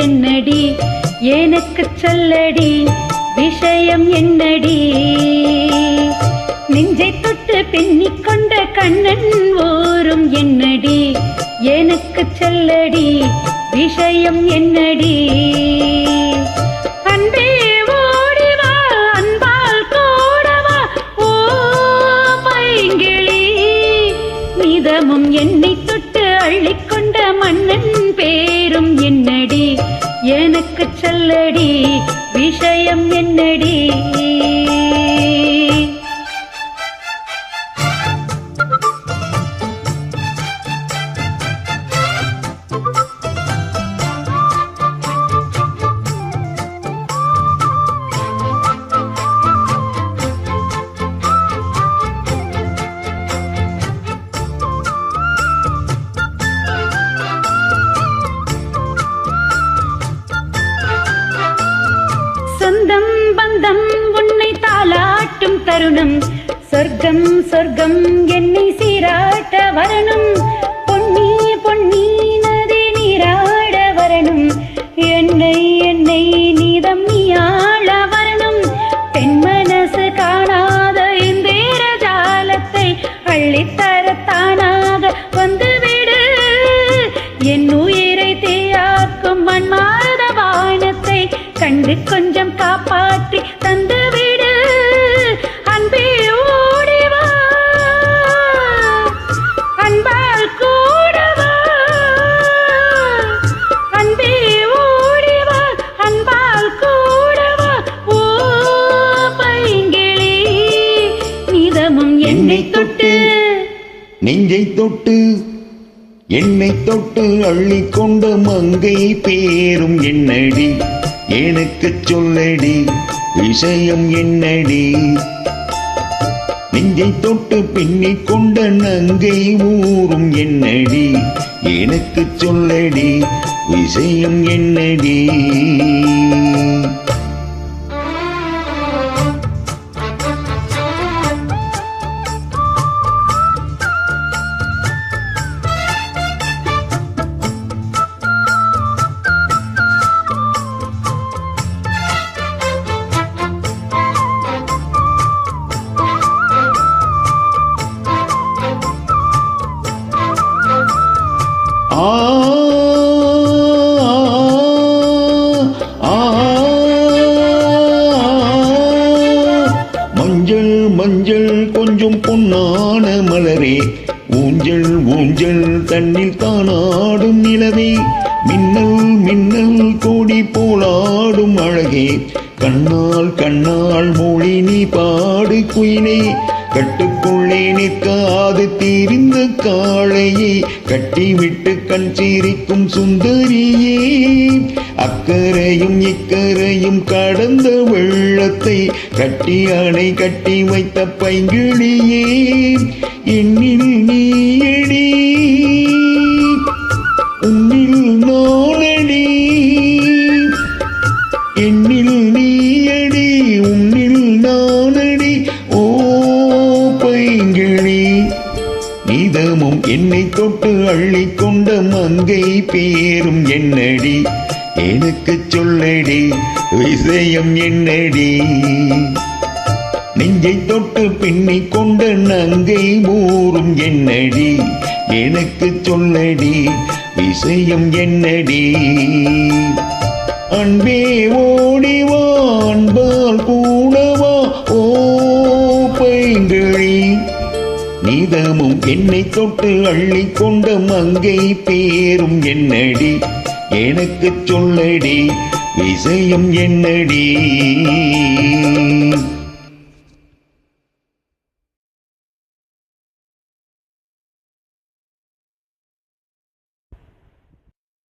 என்னடி எனக்கு சொல்லடி விஷயம் என்னடி நெஞ்சை தொட்டு பின்னிக் கொண்ட கண்ணன் ஊரும் என்னடி எனக்கு சொல்லடி விஷயம் என்னடி அன்பே ஓடிவா அன்பால் கூடவா ஓ பைங்கிளி நிதமும் என்னை தொட்டு அள்ளிக்கொண்ட மன்னன் பேரும் என்னடி எனக்கு சொல்லடி விஷயம் என்னடி சொந்தம் பந்தம் உன்னை தாளாட்டும் தருணம் சொர்க்கம் சொர்க்கம் என்னை சீராட்ட வரணும் பொன்னி பொன்னி நதி நீராட வரணும் என்னை என்னை நீதம் நீயாள வரணும் பெண் மனசு காணாத இந்தேர ஜாலத்தை அள்ளித்தரத்தானாக வந்துவிடு என் உயிரை தேயாக்கும் மண்மாத வானத்தை கண்டு கொஞ்சம் காப்பாற்றி தந்துவிடு அன்பே ஓடிவா அன்பால் கூடவா அன்பே ஓடிவா அன்பால் கூடவா ஓ பைங்கிளி நிதமும் என்னை தொட்டு நெஞ்சை தொட்டு என்னை தொட்டு அள்ளிக்கொண்ட மங்கை பேரும் என்னடி எனக்கு சொல்லடி விஷயம் என்னடி நெஞ்சை தொட்டு பின்னிக் கொண்ட நங்கை ஊரும் என்னடி எனக்கு சொல்லடி விஷயம் என்னடி மஞ்சள் மஞ்சள் கொஞ்சம் பொன்னான மலரே ஊஞ்சல் ஊஞ்சல் தன்னில் தானாடும் நிலவே மின்னல் மின்னல் கோடி போலாடும் அழகே கண்ணால் கண்ணால் மொழி நீ பாடு குயிலே கட்டுக்குள்ளே நிற்காது தீரிந்த காளையை கட்டிவிட்டு கண் சீரிக்கும் சுந்தரியே அக்கரையும் இக்கரையும் கடந்த வெள்ளத்தை கட்டி அணை கட்டி வைத்த பைங்கிளியே என்னில் நீயடி உன்னில் நானடி என்னில் நீயடி உன்னில் நானடி ஓ பைங்கிளி நிதமும் என்னை தொட்டு அள்ளிக்கொண்ட மங்கை பேரும் என்னடி எனக்கு சொல்லடி விஷயம் என்னடி நெஞ்சை தொட்டு பின்னிக் கொண்ட நங்கை ஊரும் என்னடி எனக்கு சொல்லடி விஷயம் என்னடி அன்பே ஓடிவா அன்பால் கூடவா ஓ பைங்கிளி நிதமும் என்னை தொட்டு அள்ளிக்கொண்ட மங்கை பேரும் என்னடி எனக்கு சொல்லடி விஷயம் என்னடி